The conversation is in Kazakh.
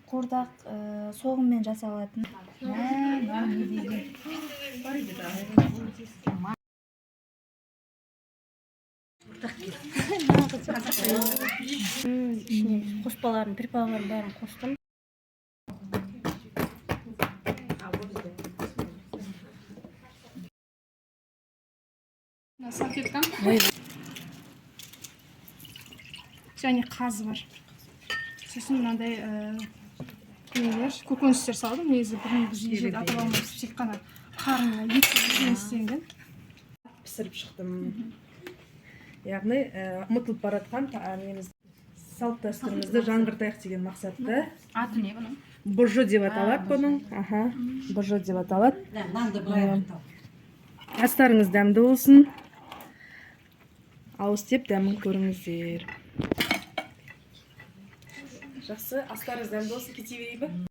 Қуырдақ соғыммен жасалатын. İçine қоспаларын, приправаларын бәрін қостым. Салфеткам. Және қазы бар. Сосын мынандай көкөністер салдым. Негізі бұрын біз ежелгі ата-бабамыз тек қана қарнына ет істеген. Пісіріп шықтым. Яғни ұмытылып баратқан салт дәстүрімізді жаңғыртайық деген мақсатта. Аты не бұның? Бұжы деп аталады бұның. Бұжы деп аталады. Астарыңыз дәмді болсын. Ауыз деп дәмін көріңіздер. Жақсы, астарыңыз дәмді болсын, кете берейін бе?